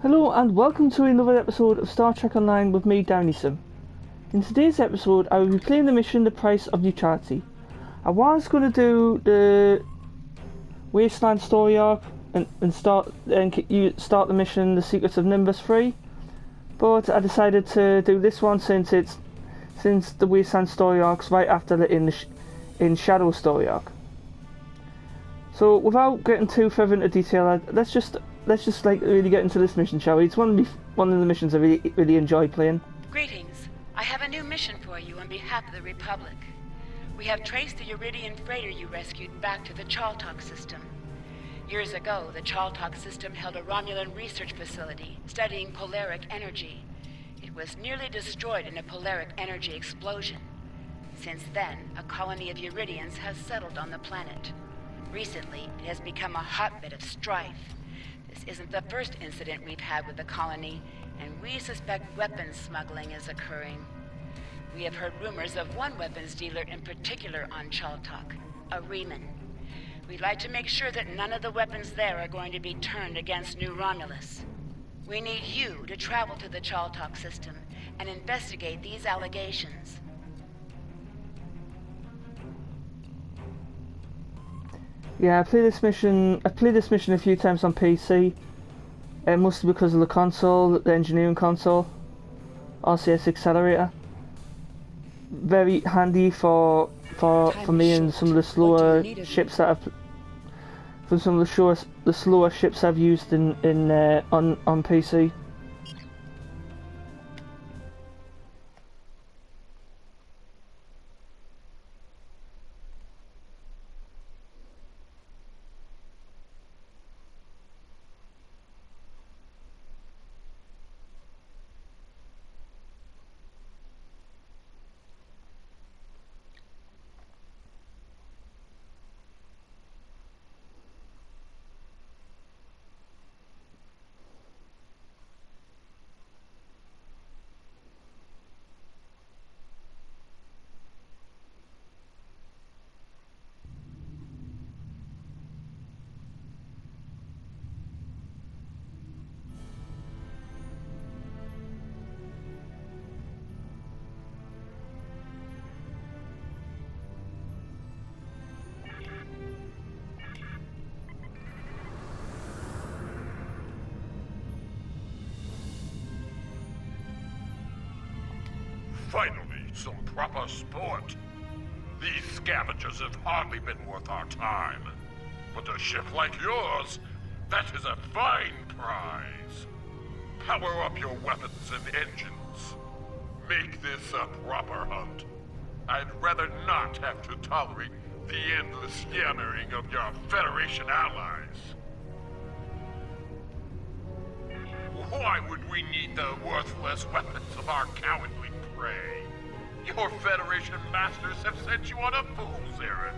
Hello and welcome to another episode of Star Trek Online with me, Downeyson. In today's episode, I will be playing the mission The Price of Neutrality. I was going to do the Wasteland story arc and start the mission The Secrets of Nimbus 3, but I decided to do this one since the Wasteland story arc's right after the in Shadow story arc. So without getting too further into detail, let's just like really get into this mission, shall we? It's one of the missions I really enjoy playing. Greetings. I have a new mission for you on behalf of the Republic. We have traced the Uridian freighter you rescued back to the Chaltok system. Years ago, the Chaltok system held a Romulan research facility studying polaric energy. It was nearly destroyed in a polaric energy explosion. Since then, a colony of Uridians has settled on the planet. Recently, it has become a hotbed of strife. This isn't the first incident we've had with the colony, and we suspect weapons smuggling is occurring. We have heard rumors of one weapons dealer in particular on Chaltok, a Riemann. We'd like to make sure that none of the weapons there are going to be turned against New Romulus. We need you to travel to the Chaltok system and investigate these allegations. Yeah, I played this mission a few times on PC, mostly because of the console, the engineering console, RCS Accelerator. Very handy for me and some of the slower ships that the slower ships I've used on PC. Finally, some proper sport. These scavengers have hardly been worth our time. But a ship like yours, that is a fine prize. Power up your weapons and engines. Make this a proper hunt. I'd rather not have to tolerate the endless yammering of your Federation allies. Why would we need the worthless weapons of our cowardly prey? Your Federation masters have sent you on a fool's errand.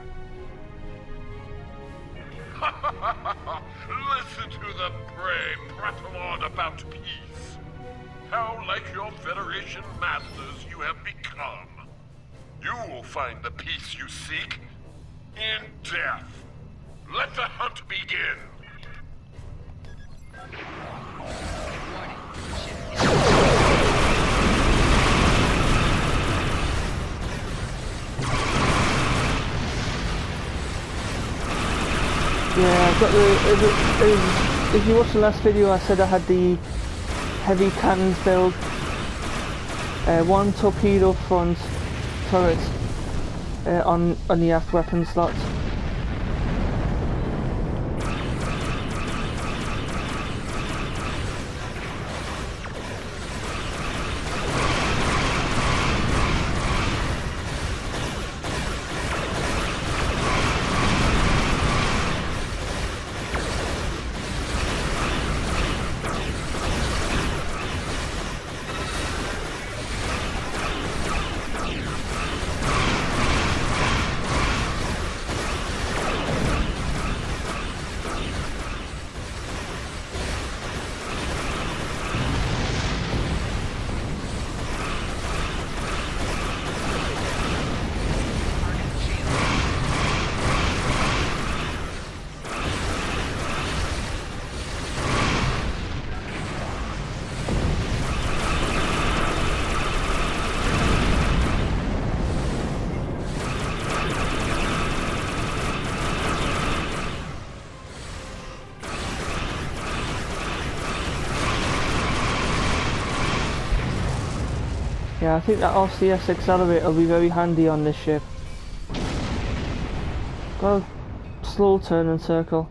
Listen to the prey prattle on about peace. How like your Federation masters you have become. You will find the peace you seek in death. Let the hunt begin. Yeah, I've got if you watched the last video, I said I had the heavy cannons build, one torpedo front turret on the aft weapon slots. Yeah, I think that RCS accelerator will be very handy on this ship. Go slow turn and circle.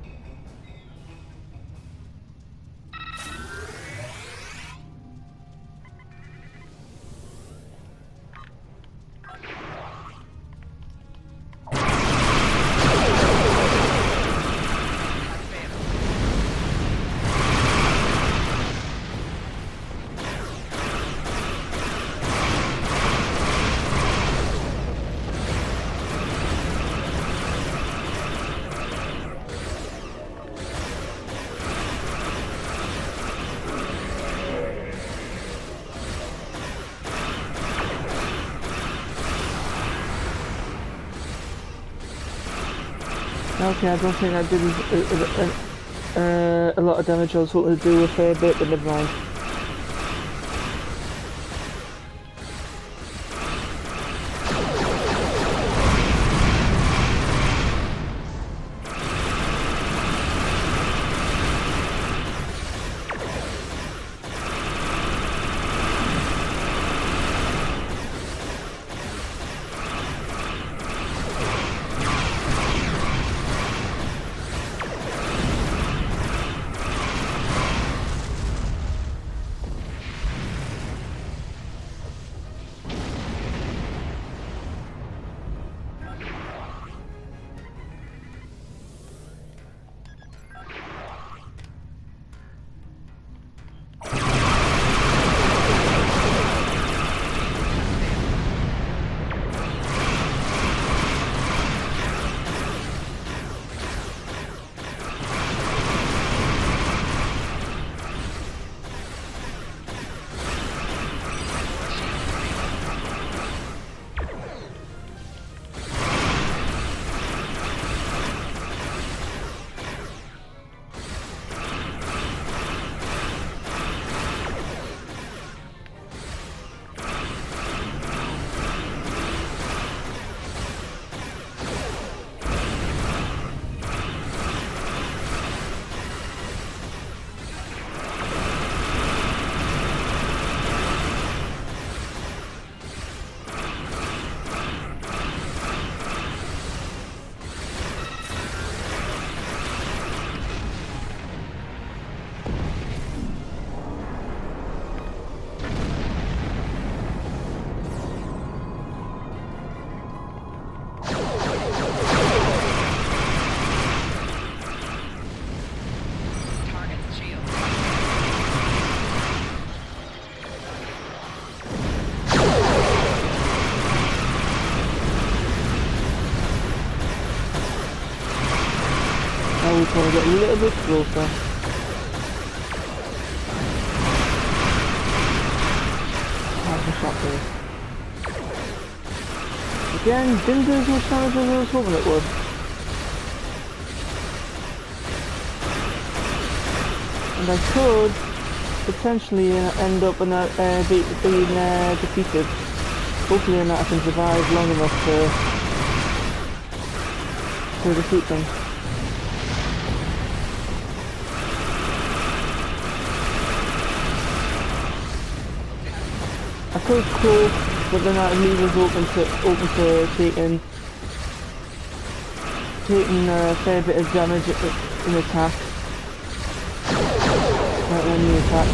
Okay, I don't think I did a lot of damage. I was hoping to do a fair bit, but never mind. Now we want to get a little bit closer. How's the shot there? Again, didn't do as much damage as I was hoping it would. And I could potentially end up being defeated. Hopefully I can survive long enough to defeat them. I could close, but then that leaves us open to taking a fair bit of damage in attack. Right when you attack.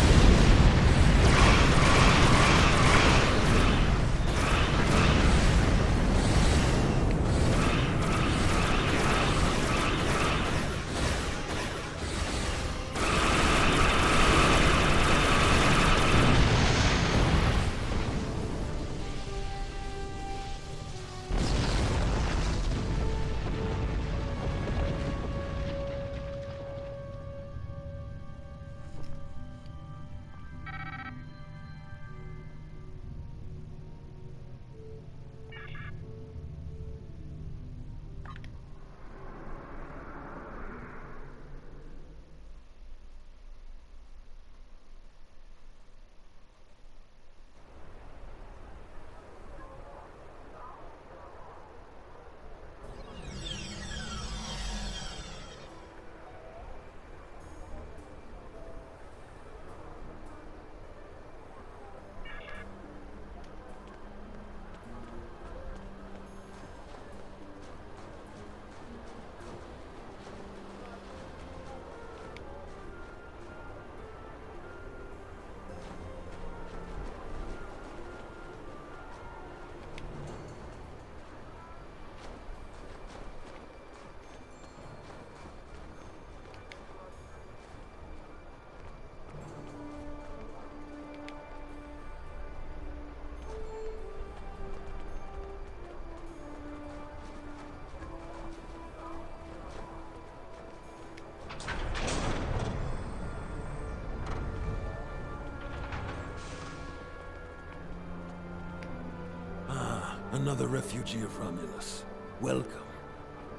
Another refugee of Romulus. Welcome.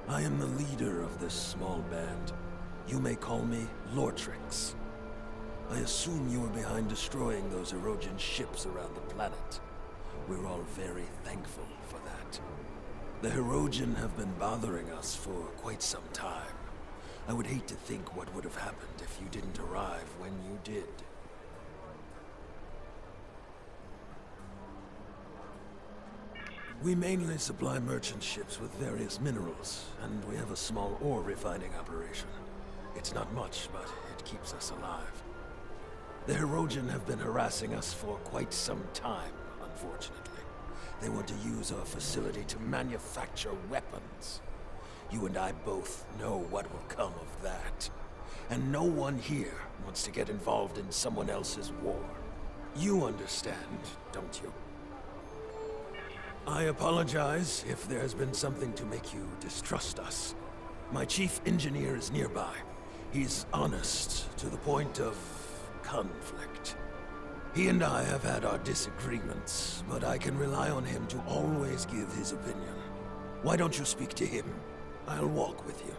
I am the leader of this small band. You may call me Lortrix. I assume you were behind destroying those Erogen ships around the planet. We're all very thankful for that. The Erogen have been bothering us for quite some time. I would hate to think what would have happened if you didn't arrive when you did. We mainly supply merchant ships with various minerals, and we have a small ore refining operation. It's not much, but it keeps us alive. The Erogen have been harassing us for quite some time, unfortunately. They want to use our facility to manufacture weapons. You and I both know what will come of that. And no one here wants to get involved in someone else's war. You understand, don't you? I apologize if there has been something to make you distrust us. My chief engineer is nearby. He's honest to the point of conflict. He and I have had our disagreements, but I can rely on him to always give his opinion. Why don't you speak to him? I'll walk with you.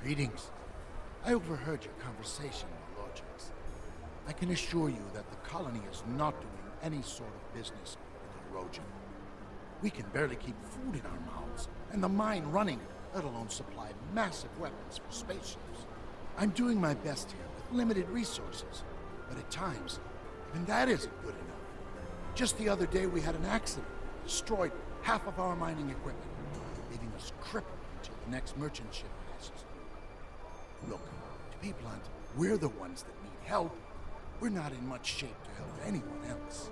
Greetings. I overheard your conversation with Lortrix. I can assure you that the colony is not doing any sort of business with the Erogen. We can barely keep food in our mouths, and the mine running, let alone supply massive weapons for spaceships. I'm doing my best here with limited resources, but at times, even that isn't good enough. Just the other day we had an accident, destroyed half of our mining equipment, leaving us crippled until the next merchant ship passes through. Look, to be blunt, we're the ones that need help. We're not in much shape to help anyone else.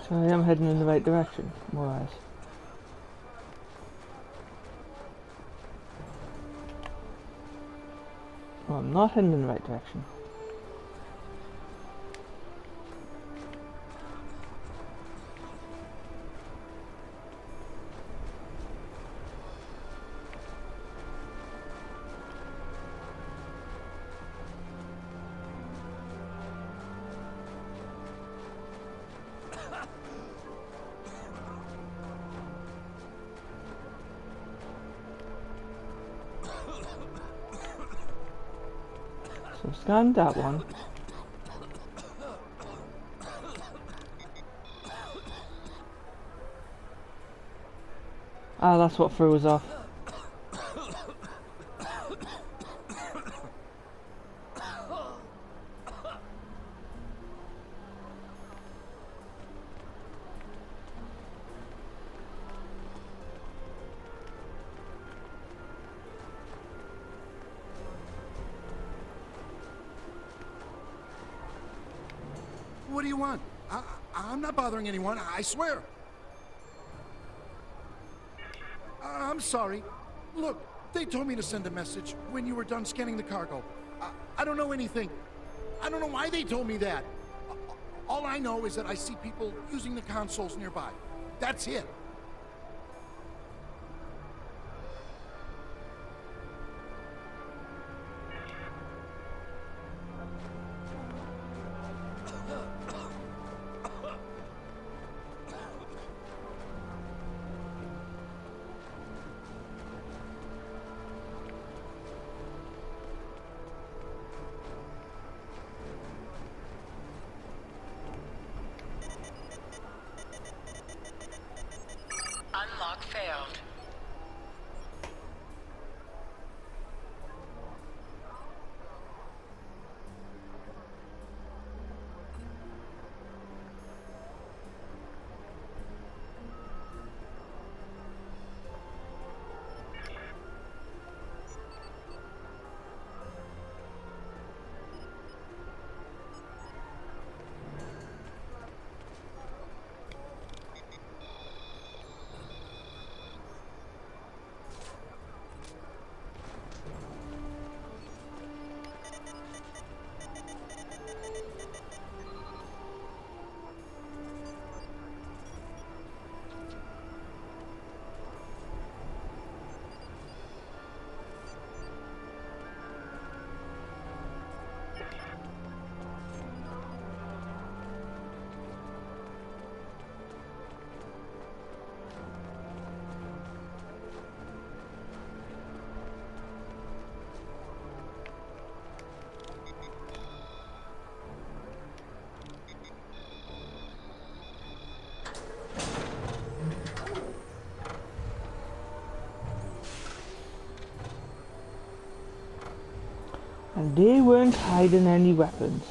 So I am heading in the right direction, more or less. Well, I'm not heading in the right direction. So scan that one. Ah, that's what threw us off. What do you want? I'm not bothering anyone, I swear. I'm sorry. Look, they told me to send a message when you were done scanning the cargo. I don't know anything. I don't know why they told me that. All I know is that I see people using the consoles nearby. That's it. failed. And they weren't hiding any weapons.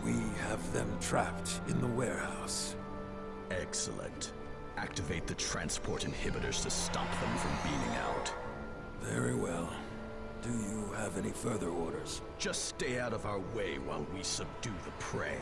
We have them trapped in the warehouse. Excellent. Activate the transport inhibitors to stop them from beaming out. Very well. Do you have any further orders? Just stay out of our way while we subdue the prey.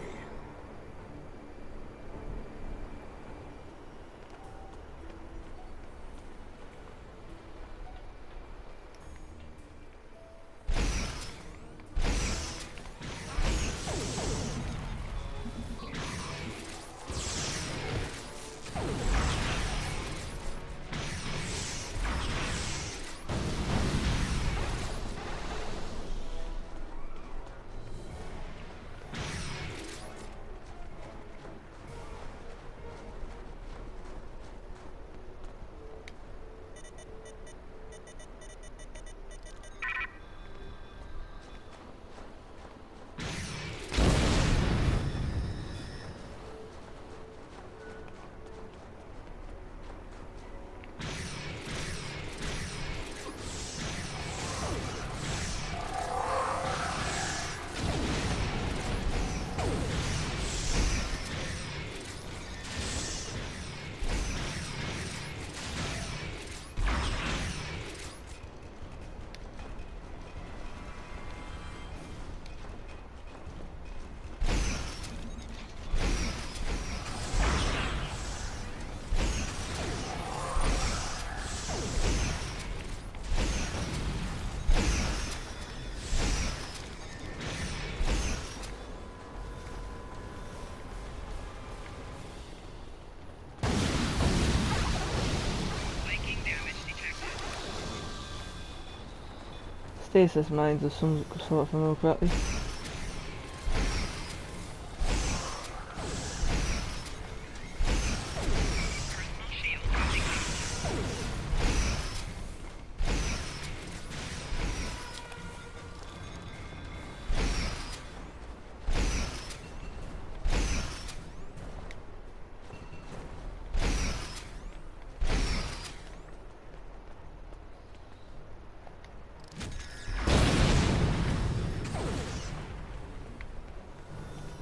Stasis mines of some sort, if I remember correctly.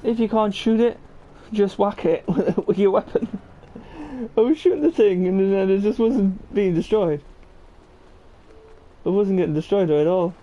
If you can't shoot it, just whack it with your weapon. I was shooting the thing and then it just wasn't being destroyed. It wasn't getting destroyed at all.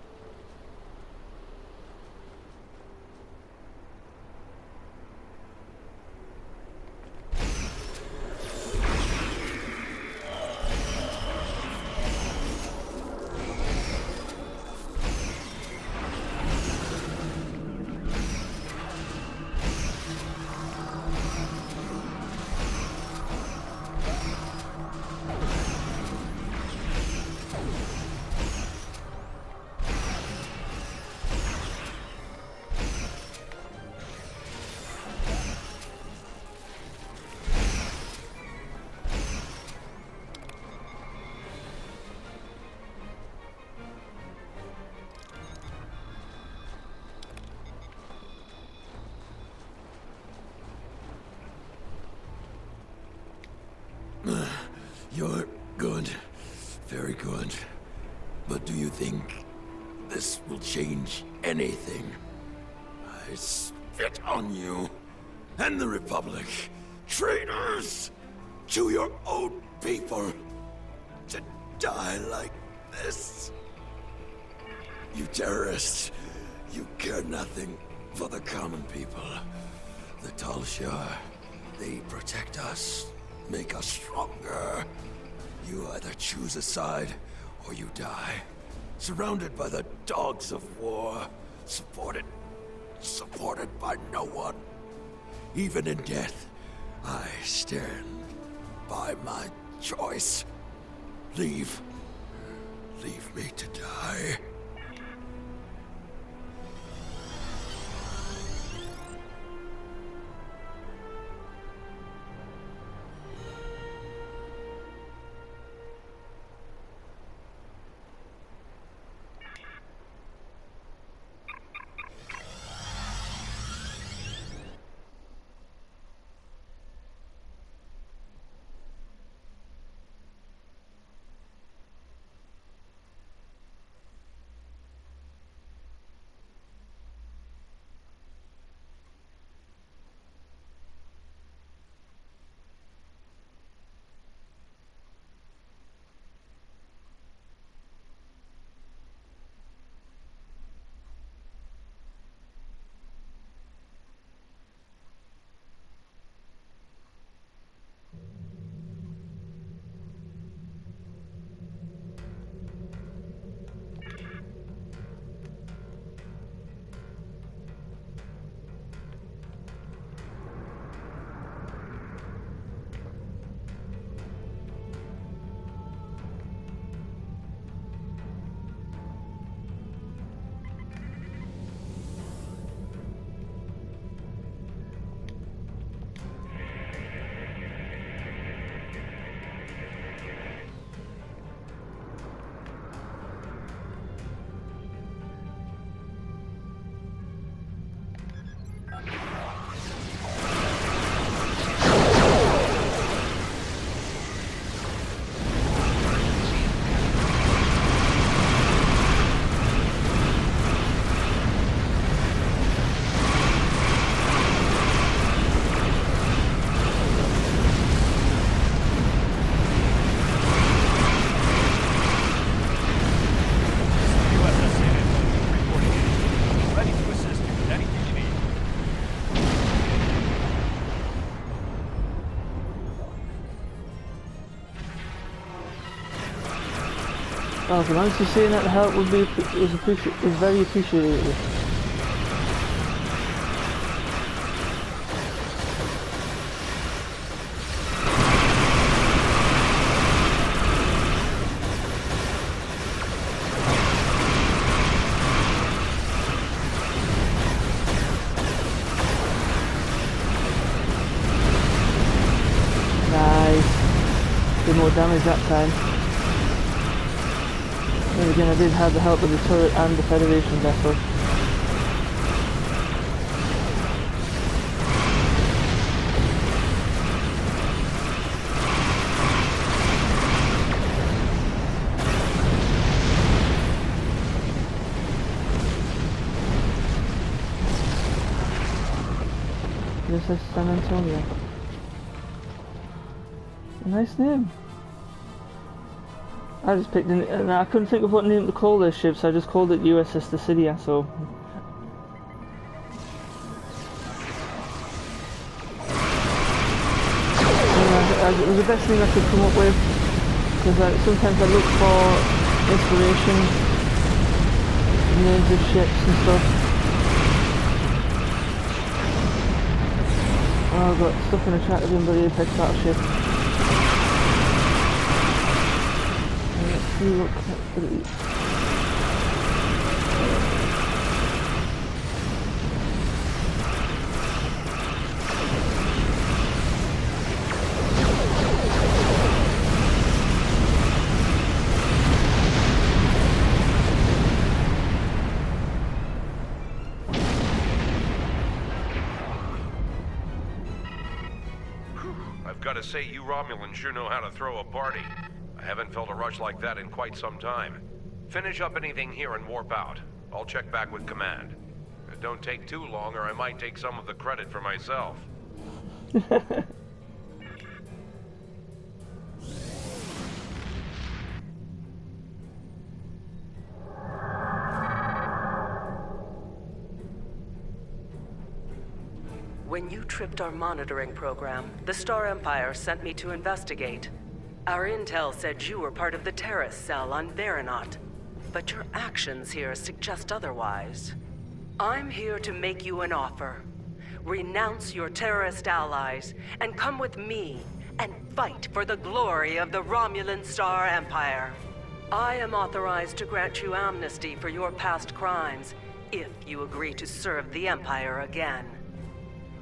But do you think this will change anything? I spit on you and the Republic. Traitors! To your own people. To die like this. You terrorists. You care nothing for the common people. The Talshar, they protect us, make us stronger. You either choose a side, or you die. Surrounded by the dogs of war. Supported by no one. Even in death, I stand by my choice. Leave me to die. Oh, if honestly saying that the help would be is very appreciated. Nice. Did more damage that time. And again, I did have the help of the turret and the Federation vessel. This is San Antonio. A nice name. I just picked it, and I couldn't think of what name to call this ship, so I just called it USS Decidia, so... It was the best thing I could come up with, because sometimes I look for inspiration, names of ships and stuff. Oh, I've got stuff in the chat again, but the Apex battleship. See what I've got to say, you Romulans sure know how to throw a party. I haven't felt a rush like that in quite some time. Finish up anything here and warp out. I'll check back with command. Don't take too long or I might take some of the credit for myself. When you tripped our monitoring program, the Star Empire sent me to investigate. Our intel said you were part of the terrorist cell on Veronot, but your actions here suggest otherwise. I'm here to make you an offer. Renounce your terrorist allies and come with me and fight for the glory of the Romulan Star Empire. I am authorized to grant you amnesty for your past crimes if you agree to serve the Empire again.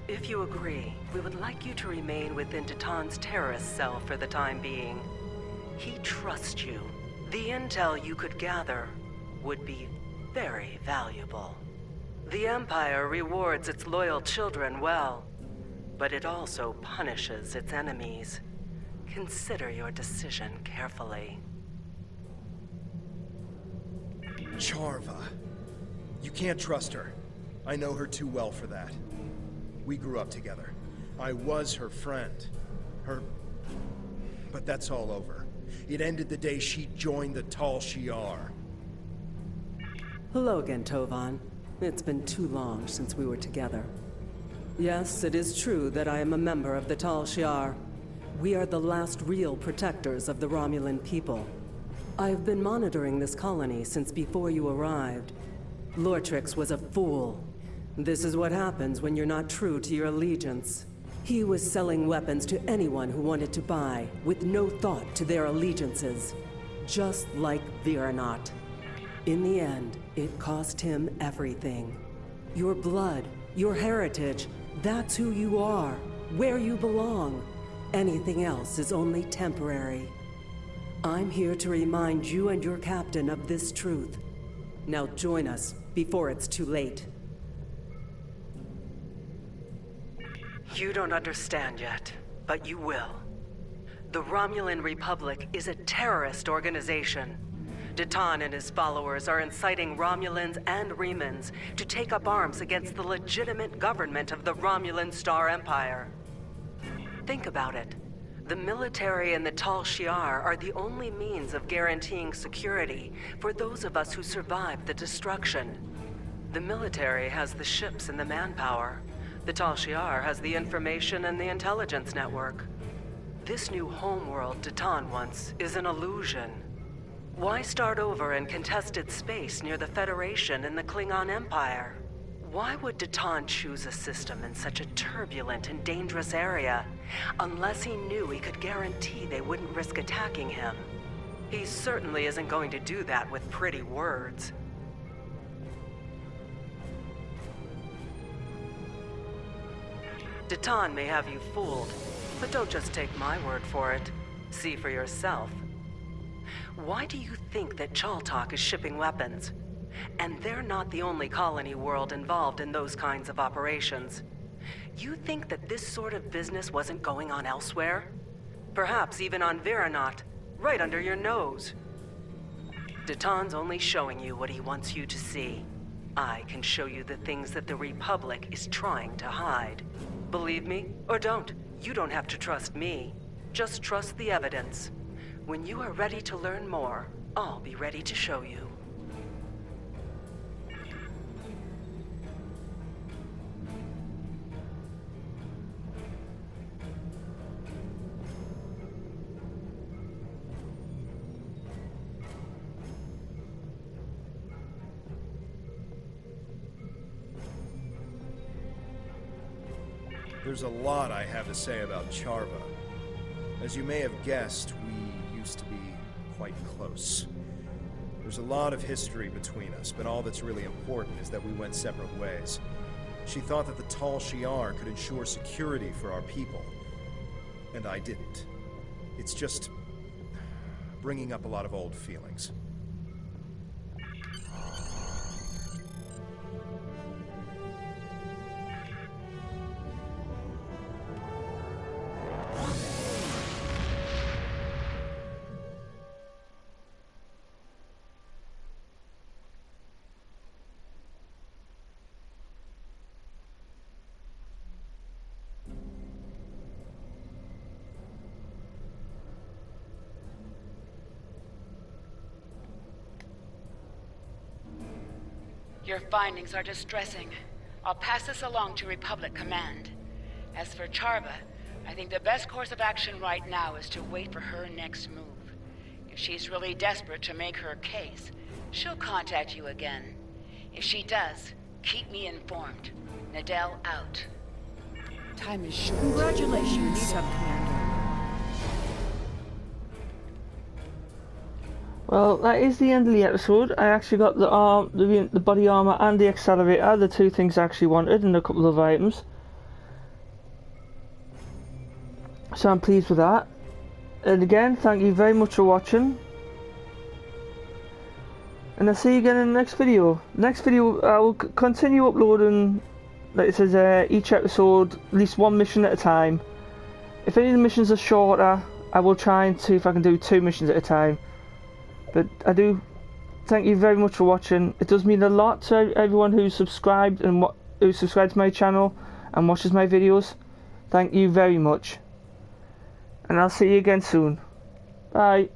If you agree, we would like you to remain within Titan's terrorist cell for the time being. He trusts you. The intel you could gather would be very valuable. The Empire rewards its loyal children well, but it also punishes its enemies. Consider your decision carefully. Charva. You can't trust her. I know her too well for that. We grew up together. I was her friend. But that's all over. It ended the day she joined the Tal Shiar. Hello again, Tovan. It's been too long since we were together. Yes, it is true that I am a member of the Tal Shiar. We are the last real protectors of the Romulan people. I have been monitoring this colony since before you arrived. Lortrix was a fool. This is what happens when you're not true to your allegiance. He was selling weapons to anyone who wanted to buy, with no thought to their allegiances. Just like Veronot. In the end, it cost him everything. Your blood, your heritage, that's who you are, where you belong. Anything else is only temporary. I'm here to remind you and your captain of this truth. Now join us before it's too late. You don't understand yet, but you will. The Romulan Republic is a terrorist organization. Titan and his followers are inciting Romulans and Remans to take up arms against the legitimate government of the Romulan Star Empire. Think about it. The military and the Tal Shiar are the only means of guaranteeing security for those of us who survived the destruction. The military has the ships and the manpower. The Tal Shiar has the information and the intelligence network. This new homeworld Titan wants is an illusion. Why start over in contested space near the Federation and the Klingon Empire? Why would Titan choose a system in such a turbulent and dangerous area, unless he knew he could guarantee they wouldn't risk attacking him? He certainly isn't going to do that with pretty words. Titan may have you fooled, but don't just take my word for it. See for yourself. Why do you think that Chaltok is shipping weapons? And they're not the only colony world involved in those kinds of operations. You think that this sort of business wasn't going on elsewhere? Perhaps even on Veronot, right under your nose. Titan's only showing you what he wants you to see. I can show you the things that the Republic is trying to hide. Believe me, or don't. You don't have to trust me. Just trust the evidence. When you are ready to learn more, I'll be ready to show you. There's a lot I have to say about Charva. As you may have guessed, we used to be quite close. There's a lot of history between us, but all that's really important is that we went separate ways. She thought that the Tal Shiar could ensure security for our people, and I didn't. It's just bringing up a lot of old feelings. Your findings are distressing. I'll pass this along to Republic Command. As for Charva, I think the best course of action right now is to wait for her next move. If she's really desperate to make her case, she'll contact you again. If she does, keep me informed. Nadell out. Time is short. Congratulations, Sub-Commander. Well, that is the end of the episode. I actually got the body armor and the accelerator, the two things I actually wanted, and a couple of items. So I'm pleased with that. And again, thank you very much for watching. And I'll see you again in the next video. Next video, I will continue uploading, like it says, each episode, at least one mission at a time. If any of the missions are shorter, I will try and see if I can do 2 missions at a time. But I do thank you very much for watching. It does mean a lot to everyone who's subscribed and who's subscribed to my channel and watches my videos. Thank you very much. And I'll see you again soon. Bye.